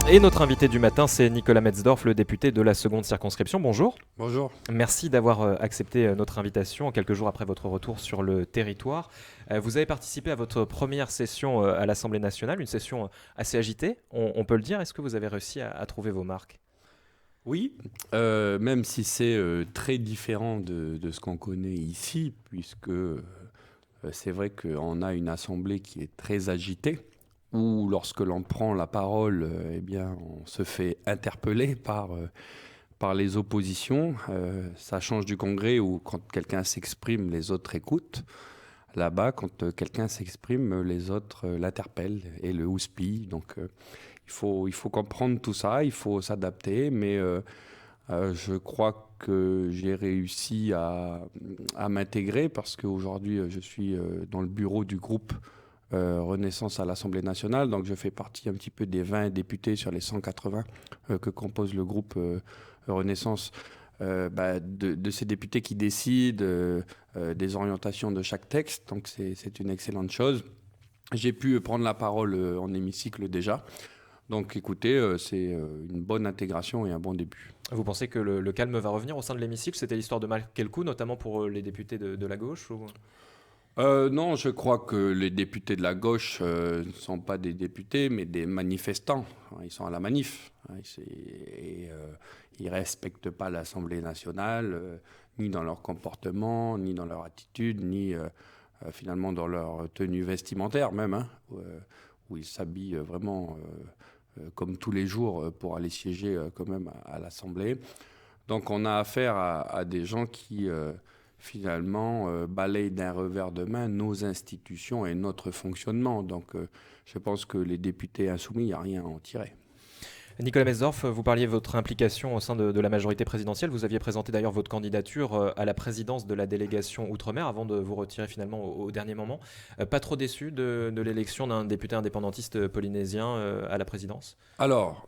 Et notre invité du matin, c'est Nicolas Metzdorf, le député de la seconde circonscription. Bonjour. Bonjour. Merci d'avoir accepté notre invitation quelques jours après votre retour sur le territoire. Vous avez participé à votre première session à l'Assemblée nationale, une session assez agitée, on peut le dire. Est-ce que vous avez réussi à trouver vos marques ? Oui, même si c'est très différent de ce qu'on connaît ici, puisque c'est vrai qu'on a une assemblée qui est très agitée, où lorsque l'on prend la parole, eh bien, on se fait interpeller par les oppositions. Ça change du Congrès où quand quelqu'un s'exprime, les autres écoutent. Là-bas, quand quelqu'un s'exprime, les autres l'interpellent et le houspillent. Donc, il faut comprendre tout ça, il faut s'adapter, mais je crois que j'ai réussi à m'intégrer parce qu'aujourd'hui, je suis dans le bureau du groupe Renaissance à l'Assemblée nationale. Donc, je fais partie un petit peu des 20 députés sur les 180 que compose le groupe Renaissance. De ces députés qui décident des orientations de chaque texte. Donc, c'est une excellente chose. J'ai pu prendre la parole en hémicycle déjà. Donc écoutez, c'est une bonne intégration et un bon début. Vous pensez que le calme va revenir au sein de l'hémicycle ? C'était l'histoire de marquer le coup, notamment pour les députés de la gauche ou... Non, je crois que les députés de la gauche ne sont pas des députés, mais des manifestants. Ils sont à la manif. Ils ne respectent pas l'Assemblée nationale, ni dans leur comportement, ni dans leur attitude, ni finalement dans leur tenue vestimentaire même, où ils s'habillent vraiment comme tous les jours pour aller siéger quand même à l'Assemblée. Donc on a affaire à des gens qui finalement balayent d'un revers de main nos institutions et notre fonctionnement. Donc je pense que les députés insoumis, il n'y a rien à en tirer. Nicolas Metzdorf, vous parliez de votre implication au sein de la majorité présidentielle. Vous aviez présenté d'ailleurs votre candidature à la présidence de la délégation Outre-mer avant de vous retirer finalement au dernier moment. Pas trop déçu de l'élection d'un député indépendantiste polynésien à la présidence ? Alors,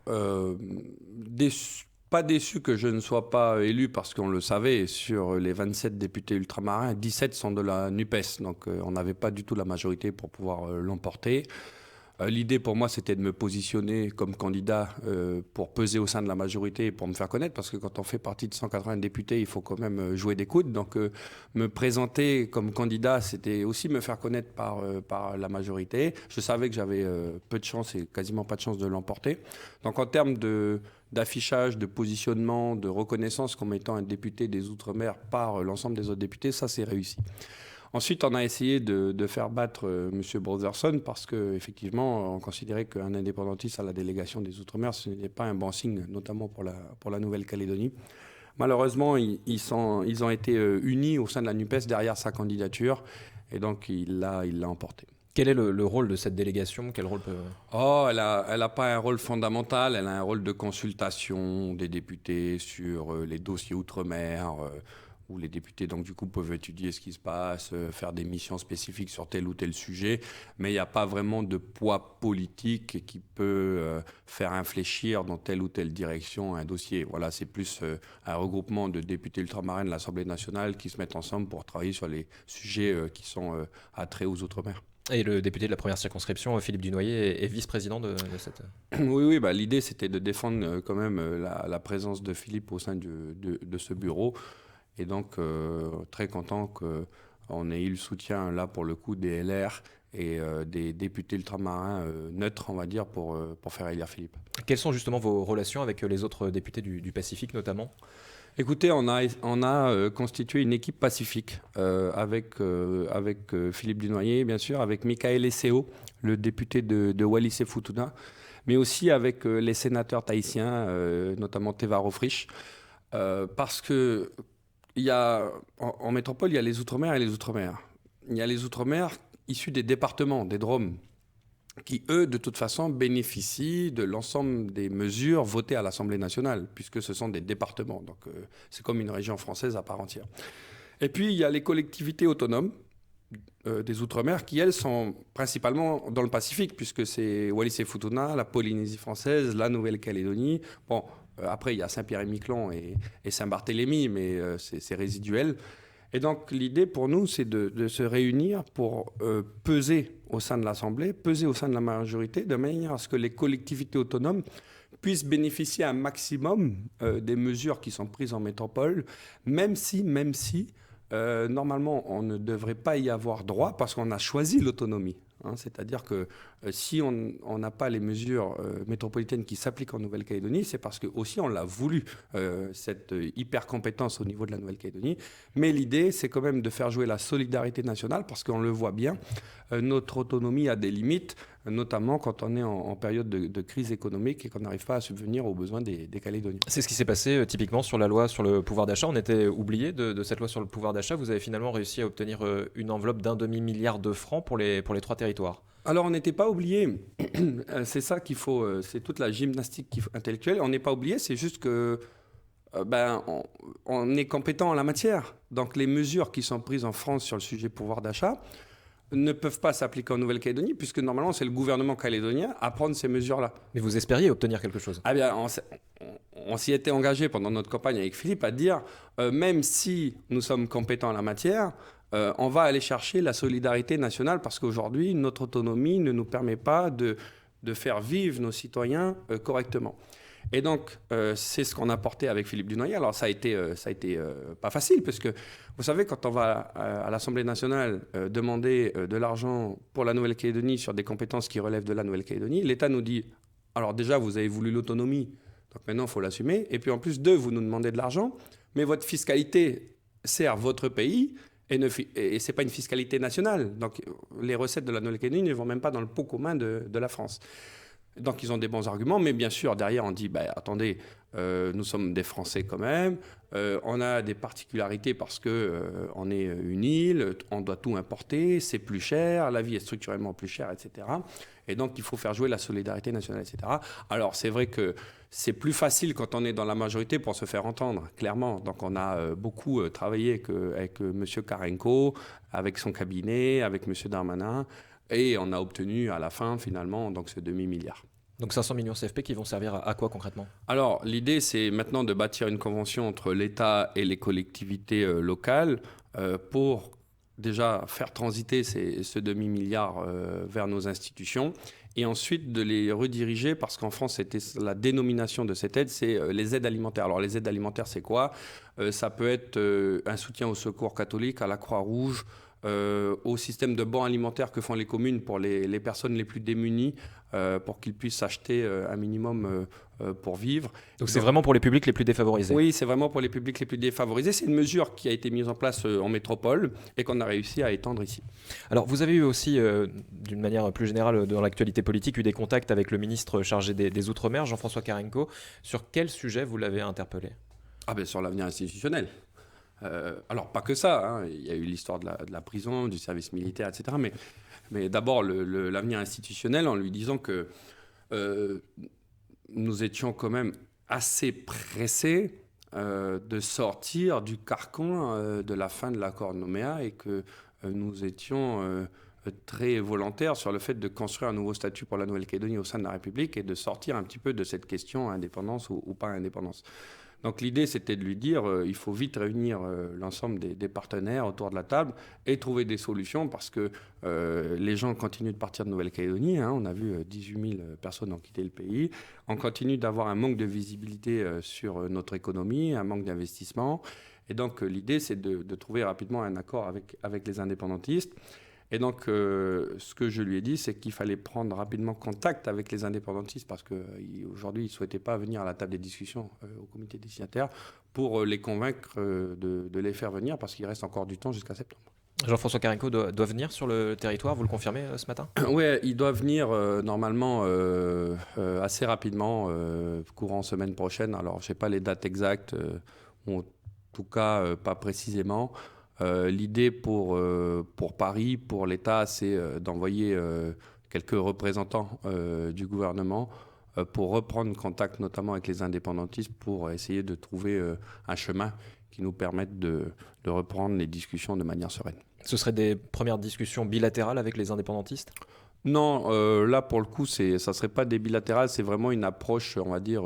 pas déçu que je ne sois pas élu parce qu'on le savait, sur les 27 députés ultramarins, 17 sont de la NUPES. Donc on n'avait pas du tout la majorité pour pouvoir l'emporter. L'idée pour moi, c'était de me positionner comme candidat pour peser au sein de la majorité et pour me faire connaître, parce que quand on fait partie de 180 députés, il faut quand même jouer des coudes. Donc me présenter comme candidat, c'était aussi me faire connaître par la majorité. Je savais que j'avais peu de chance et quasiment pas de chance de l'emporter. Donc en termes d'affichage, de positionnement, de reconnaissance comme étant un député des Outre-mer par l'ensemble des autres députés, ça c'est réussi. Ensuite, on a essayé de faire battre M. Brotherson parce qu'effectivement, on considérait qu'un indépendantiste à la délégation des Outre-mer, ce n'est pas un bon signe, notamment pour la Nouvelle-Calédonie. Malheureusement, ils ont été unis au sein de la NUPES derrière sa candidature et donc il l'a emporté. Quel est le rôle de cette délégation ? Quel rôle peut... Oh, elle a pas un rôle fondamental, elle a un rôle de consultation des députés sur les dossiers Outre-mer, où les députés donc du coup peuvent étudier ce qui se passe, faire des missions spécifiques sur tel ou tel sujet, mais il n'y a pas vraiment de poids politique qui peut faire infléchir dans telle ou telle direction un dossier. Voilà, c'est plus un regroupement de députés ultramarins de l'Assemblée nationale qui se mettent ensemble pour travailler sur les sujets qui sont attraits aux Outre-mer. Et le député de la première circonscription, Philippe Dunoyer, est vice-président de cette... Oui, l'idée c'était de défendre quand même la présence de Philippe au sein de ce bureau. Et donc, très content qu'on ait eu le soutien, là, pour le coup, des LR et des députés ultramarins neutres, on va dire, pour faire élire Philippe. Quelles sont justement vos relations avec les autres députés du Pacifique, notamment ? Écoutez, on a constitué une équipe pacifique avec Philippe Dunoyer, bien sûr, avec Michael Esseo, le député de Wallis et Futuna, mais aussi avec les sénateurs tahitiens, notamment Teva Roufrich, parce que en métropole, il y a les Outre-mer et les Outre-mer. Il y a les Outre-mer issus des départements, des DROM, qui, eux, de toute façon, bénéficient de l'ensemble des mesures votées à l'Assemblée nationale, puisque ce sont des départements. Donc, c'est comme une région française à part entière. Et puis, il y a les collectivités autonomes des Outre-mer qui, elles, sont principalement dans le Pacifique, puisque c'est Wallis et Futuna, la Polynésie française, la Nouvelle-Calédonie. Bon, après, il y a Saint-Pierre-et-Miquelon et Saint-Barthélemy, mais c'est résiduel. Et donc, l'idée pour nous, c'est de se réunir pour peser au sein de l'Assemblée, peser au sein de la majorité, de manière à ce que les collectivités autonomes puissent bénéficier un maximum des mesures qui sont prises en métropole, même si normalement, on ne devrait pas y avoir droit parce qu'on a choisi l'autonomie. C'est-à-dire que si on n'a pas les mesures métropolitaines qui s'appliquent en Nouvelle-Calédonie, c'est parce que aussi on l'a voulu, cette hyper-compétence au niveau de la Nouvelle-Calédonie. Mais l'idée, c'est quand même de faire jouer la solidarité nationale parce qu'on le voit bien, notre autonomie a des limites, notamment quand on est en période de crise économique et qu'on n'arrive pas à subvenir aux besoins des Calédoniens. C'est ce qui s'est passé typiquement sur la loi sur le pouvoir d'achat. On était oublié de cette loi sur le pouvoir d'achat. Vous avez finalement réussi à obtenir une enveloppe d'1 demi-milliard de francs pour les 3 territoires. Alors, on n'était pas oublié. C'est ça qu'il faut. C'est toute la gymnastique intellectuelle. On n'est pas oublié. C'est juste que on est compétent en la matière. Donc, les mesures qui sont prises en France sur le sujet pouvoir d'achat ne peuvent pas s'appliquer en Nouvelle-Calédonie, puisque normalement, c'est le gouvernement calédonien à prendre ces mesures-là. Mais vous espériez obtenir quelque chose? Ah bien, on s'y était engagé pendant notre campagne avec Philippe à dire, même si nous sommes compétents en la matière, on va aller chercher la solidarité nationale, parce qu'aujourd'hui, notre autonomie ne nous permet pas de faire vivre nos citoyens correctement. Et donc, c'est ce qu'on a porté avec Philippe Dunoyer. Alors, ça a été pas facile, parce que, vous savez, quand on va à l'Assemblée nationale demander de l'argent pour la Nouvelle-Calédonie sur des compétences qui relèvent de la Nouvelle-Calédonie, l'État nous dit, alors déjà, vous avez voulu l'autonomie, donc maintenant, il faut l'assumer. Et puis, en plus, vous nous demandez de l'argent, mais votre fiscalité sert votre pays, et ce n'est pas une fiscalité nationale. Donc, les recettes de la Nouvelle-Calédonie ne vont même pas dans le pot commun de la France. Donc, ils ont des bons arguments, mais bien sûr, derrière, on dit, attendez, nous sommes des Français quand même, on a des particularités parce qu'on est une île, on doit tout importer, c'est plus cher, la vie est structurellement plus chère, etc. Et donc, il faut faire jouer la solidarité nationale, etc. Alors, c'est vrai que c'est plus facile quand on est dans la majorité pour se faire entendre, clairement. Donc, on a beaucoup travaillé avec M. Karenko, avec son cabinet, avec M. Darmanin, et on a obtenu à la fin, finalement, donc ce demi-milliard. Donc 500 millions CFP qui vont servir à quoi concrètement? Alors, l'idée, c'est maintenant de bâtir une convention entre l'État et les collectivités locales pour déjà faire transiter ce demi-milliard vers nos institutions et ensuite de les rediriger, parce qu'en France, c'était la dénomination de cette aide, c'est les aides alimentaires. Alors, les aides alimentaires, c'est quoi? Ça peut être un soutien au Secours catholique, à la Croix-Rouge, au système de bons alimentaires que font les communes pour les personnes les plus démunies, pour qu'ils puissent acheter un minimum pour vivre. Donc c'est vraiment pour les publics les plus défavorisés? Oui, c'est vraiment pour les publics les plus défavorisés. C'est une mesure qui a été mise en place en métropole et qu'on a réussi à étendre ici. Alors vous avez eu aussi, d'une manière plus générale dans l'actualité politique, eu des contacts avec le ministre chargé des Outre-mer, Jean-François Carenco. Sur quel sujet vous l'avez interpellé? Sur l'avenir institutionnel. Alors, pas que ça, il y a eu l'histoire de la prison, du service militaire, etc. Mais d'abord, l'avenir institutionnel, en lui disant que nous étions quand même assez pressés de sortir du carcan de la fin de l'accord de Nouméa et que nous étions très volontaires sur le fait de construire un nouveau statut pour la Nouvelle-Calédonie au sein de la République et de sortir un petit peu de cette question indépendance ou pas indépendance. Donc l'idée, c'était de lui dire il faut vite réunir l'ensemble des partenaires autour de la table et trouver des solutions parce que les gens continuent de partir de Nouvelle-Calédonie. On a vu 18 000 personnes ont quitté le pays. On continue d'avoir un manque de visibilité sur notre économie, un manque d'investissement. Et donc l'idée, c'est de trouver rapidement un accord avec les indépendantistes. Et donc, ce que je lui ai dit, c'est qu'il fallait prendre rapidement contact avec les indépendantistes parce qu'aujourd'hui, ils ne souhaitaient pas venir à la table des discussions au comité des signataires pour les convaincre de les faire venir parce qu'il reste encore du temps jusqu'à septembre. Jean-François Carenco doit venir sur le territoire, vous le confirmez ce matin? Oui, il doit venir normalement assez rapidement, courant semaine prochaine. Alors, je ne sais pas les dates exactes, ou en tout cas pas précisément. L'idée pour Paris, pour l'État, c'est d'envoyer quelques représentants du gouvernement pour reprendre contact notamment avec les indépendantistes pour essayer de trouver un chemin qui nous permette de reprendre les discussions de manière sereine. Ce seraient des premières discussions bilatérales avec les indépendantistes? Non, là pour le coup, ça ne serait pas des bilatérales, c'est vraiment une approche, on va dire,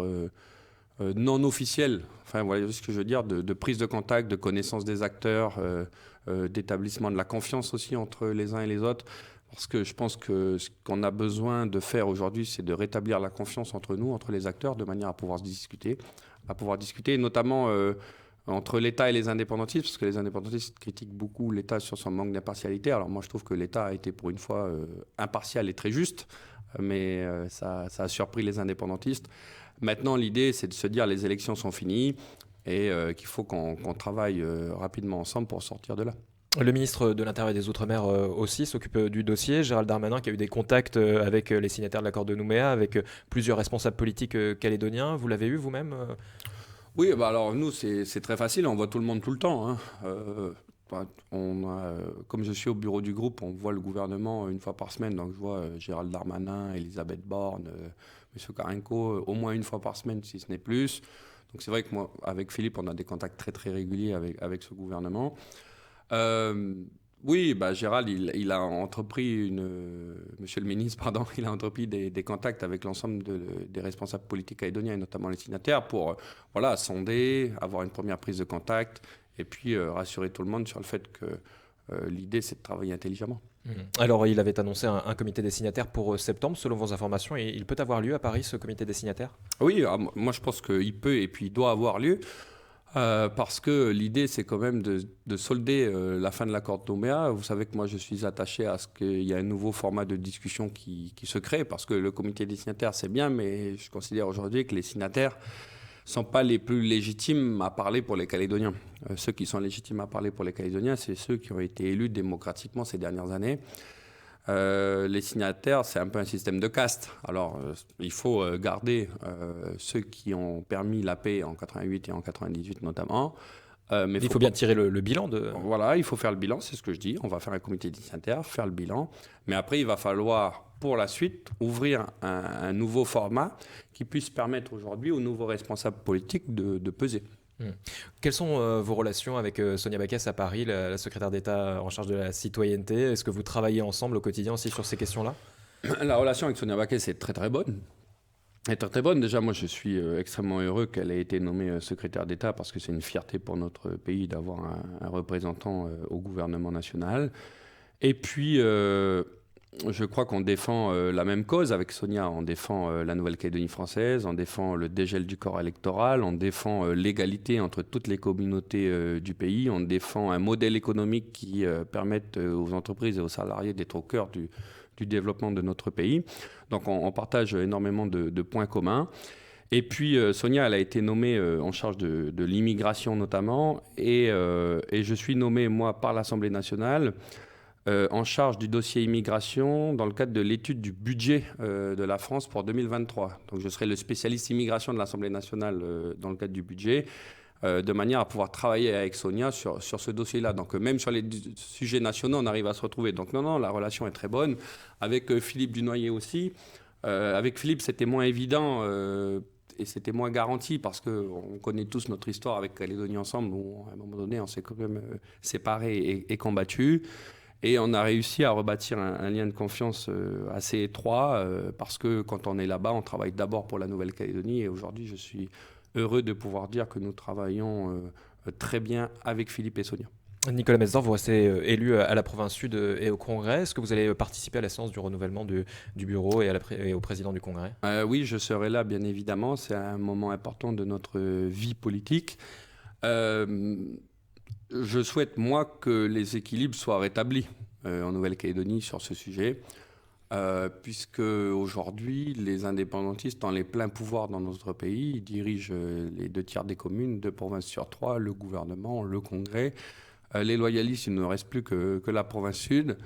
non officielle. Enfin, voilà ce que je veux dire, de prise de contact, de connaissance des acteurs, d'établissement de la confiance aussi entre les uns et les autres. Parce que je pense que ce qu'on a besoin de faire aujourd'hui, c'est de rétablir la confiance entre nous, entre les acteurs, de manière à pouvoir discuter, notamment entre l'État et les indépendantistes, parce que les indépendantistes critiquent beaucoup l'État sur son manque d'impartialité. Alors moi, je trouve que l'État a été pour une fois impartial et très juste, mais ça a surpris les indépendantistes. Maintenant, l'idée, c'est de se dire les élections sont finies et qu'il faut qu'on travaille rapidement ensemble pour sortir de là. Le ministre de l'Intérieur et des Outre-mer aussi s'occupe du dossier. Gérald Darmanin qui a eu des contacts avec les signataires de l'accord de Nouméa, avec plusieurs responsables politiques calédoniens. Vous l'avez eu vous-même Oui, bah alors nous, c'est très facile, on voit tout le monde tout le temps, hein. Comme je suis au bureau du groupe, on voit le gouvernement une fois par semaine, donc je vois Gérald Darmanin, Elisabeth Borne, M. Carenco, au moins une fois par semaine, si ce n'est plus. Donc c'est vrai que moi, avec Philippe, on a des contacts très très réguliers avec ce gouvernement. Euh, oui, bah Gérald, il a entrepris Monsieur le ministre, pardon, il a entrepris des contacts avec l'ensemble des responsables politiques calédoniens et notamment les signataires pour voilà, sonder, avoir une première prise de contact et puis rassurer tout le monde sur le fait que l'idée c'est de travailler intelligemment. Alors, il avait annoncé un comité des signataires pour septembre, selon vos informations, et il peut avoir lieu à Paris, ce comité des signataires? Oui, moi je pense qu'il peut et puis il doit avoir lieu. Parce que l'idée, c'est quand même de solder la fin de l'accord de Nouméa. Vous savez que moi, je suis attaché à ce qu'il y ait un nouveau format de discussion qui se crée, parce que le comité des signataires, c'est bien, mais je considère aujourd'hui que les signataires ne sont pas les plus légitimes à parler pour les Calédoniens. Ceux qui sont légitimes à parler pour les Calédoniens, c'est ceux qui ont été élus démocratiquement ces dernières années. Les signataires, c'est un peu un système de caste. Alors, il faut garder ceux qui ont permis la paix en 88 et en 98 notamment. Mais il faut bien tirer le bilan de... Voilà, il faut faire le bilan, c'est ce que je dis. On va faire un comité des signataires, faire le bilan. Mais après, il va falloir, pour la suite, ouvrir un nouveau format qui puisse permettre aujourd'hui aux nouveaux responsables politiques de peser. Quelles sont vos relations avec Sonia Backès à Paris, la secrétaire d'État en charge de la citoyenneté? Est-ce que vous travaillez ensemble au quotidien aussi sur ces questions-là? La relation avec Sonia Backès est très très bonne. Elle est très très bonne. Déjà, moi, je suis extrêmement heureux qu'elle ait été nommée secrétaire d'État parce que c'est une fierté pour notre pays d'avoir un représentant au gouvernement national. Et puis, je crois qu'on défend la même cause avec Sonia. On défend la Nouvelle-Calédonie française, on défend le dégel du corps électoral, on défend l'égalité entre toutes les communautés du pays, on défend un modèle économique qui permette aux entreprises et aux salariés d'être au cœur du développement de notre pays. Donc on partage énormément de points communs. Et puis Sonia, elle a été nommée en charge de l'immigration notamment, et je suis nommé, moi, par l'Assemblée nationale, en charge du dossier immigration dans le cadre de l'étude du budget de la France pour 2023. Donc je serai le spécialiste immigration de l'Assemblée nationale dans le cadre du budget, de manière à pouvoir travailler avec Sonia sur ce dossier-là. Donc même sur les sujets nationaux, on arrive à se retrouver. Donc non, la relation est très bonne. Avec Philippe Dunoyer aussi. Avec Philippe, c'était moins évident et c'était moins garanti parce qu'on connaît tous notre histoire avec Calédonie Ensemble, où à un moment donné, on s'est quand même séparés et combattus. Et on a réussi à rebâtir un lien de confiance assez étroit parce que quand on est là-bas, on travaille d'abord pour la Nouvelle-Calédonie. Et aujourd'hui, je suis heureux de pouvoir dire que nous travaillons très bien avec Philippe et Sonia. Nicolas Mesdorf, vous restez élu à la province Sud et au Congrès. Est-ce que vous allez participer à la séance du renouvellement du bureau et au président du Congrès? Oui, je serai là, bien évidemment. C'est un moment important de notre vie politique. Je souhaite, moi, que les équilibres soient rétablis en Nouvelle-Calédonie sur ce sujet, puisque aujourd'hui, les indépendantistes ont les pleins pouvoirs dans notre pays. Ils dirigent les 2 tiers des communes, 2 provinces sur 3, le gouvernement, le Congrès. Les loyalistes, il ne reste plus que la province Sud.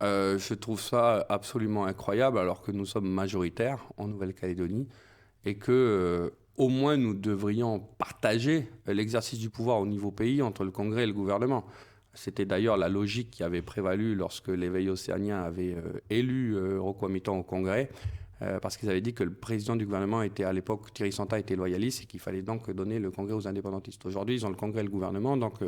Je trouve ça absolument incroyable, alors que nous sommes majoritaires en Nouvelle-Calédonie et que... au moins, nous devrions partager l'exercice du pouvoir au niveau pays entre le Congrès et le gouvernement. C'était d'ailleurs la logique qui avait prévalu lorsque l'éveil océanien avait élu Rocco Amiton au Congrès, parce qu'ils avaient dit que le président du gouvernement était, à l'époque, Thierry Santa, était loyaliste et qu'il fallait donc donner le Congrès aux indépendantistes. Aujourd'hui, ils ont le Congrès et le gouvernement, donc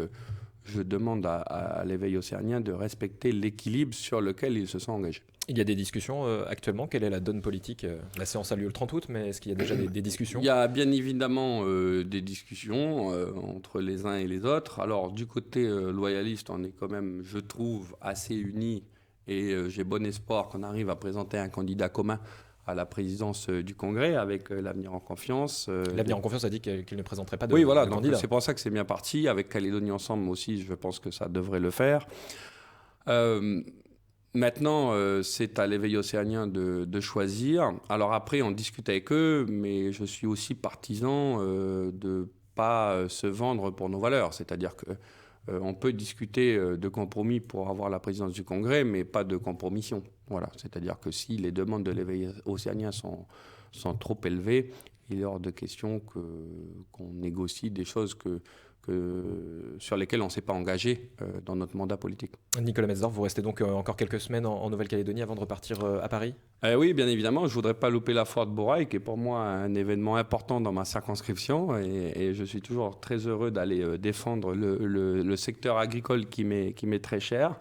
je demande à l'éveil océanien de respecter l'équilibre sur lequel ils se sont engagés. Il y a des discussions actuellement. Quelle est la donne politique? La séance a lieu le 30 août, mais est-ce qu'il y a déjà des discussions? Il y a bien évidemment des discussions entre les uns et les autres. Alors, du côté loyaliste, on est quand même, je trouve, assez unis Et j'ai bon espoir qu'on arrive à présenter un candidat commun à la présidence du Congrès avec l'Avenir en Confiance. L'Avenir en Confiance a dit qu'il ne présenterait pas de, oui, voilà, de donc candidat. c'est pour ça que c'est bien parti. Avec Calédonie Ensemble aussi, je pense que ça devrait le faire. Maintenant, c'est à l'éveil océanien de choisir. Alors après, on discute avec eux, mais je suis aussi partisan de pas se vendre pour nos valeurs. C'est-à-dire que on peut discuter de compromis pour avoir la présidence du Congrès, mais pas de compromission. Voilà. C'est-à-dire que si les demandes de l'éveil océanien sont trop élevées, il est hors de question qu'on négocie des choses sur lesquelles on ne s'est pas engagé dans notre mandat politique. Nicolas Metzdorf, vous restez donc encore quelques semaines en Nouvelle-Calédonie avant de repartir à Paris? Oui, bien évidemment. Je ne voudrais pas louper la foire de Borail, qui est pour moi un événement important dans ma circonscription. Et je suis toujours très heureux d'aller défendre le secteur agricole qui m'est très cher.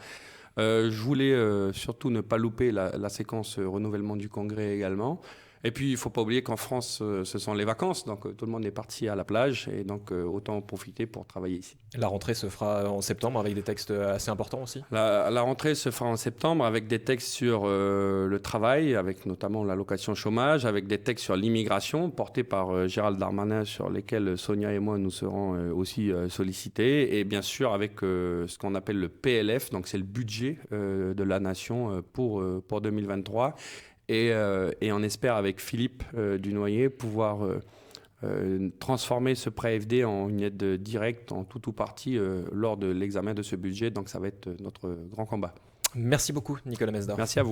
Je voulais surtout ne pas louper la séquence renouvellement du Congrès également. Et puis, il ne faut pas oublier qu'en France, ce sont les vacances. Donc, tout le monde est parti à la plage. Et donc, autant en profiter pour travailler ici. La rentrée se fera en septembre avec des textes assez importants aussi? La rentrée se fera en septembre avec des textes sur le travail, avec notamment l'allocation chômage, avec des textes sur l'immigration portés par Gérald Darmanin, sur lesquels Sonia et moi nous serons aussi sollicités. Et bien sûr, avec ce qu'on appelle le PLF, donc c'est le budget de la nation pour 2023. Et on espère avec Philippe Dunoyer pouvoir transformer ce prêt AFD en une aide directe en tout ou partie lors de l'examen de ce budget. Donc ça va être notre grand combat. Merci beaucoup Nicolas Metzdorf. Merci à vous.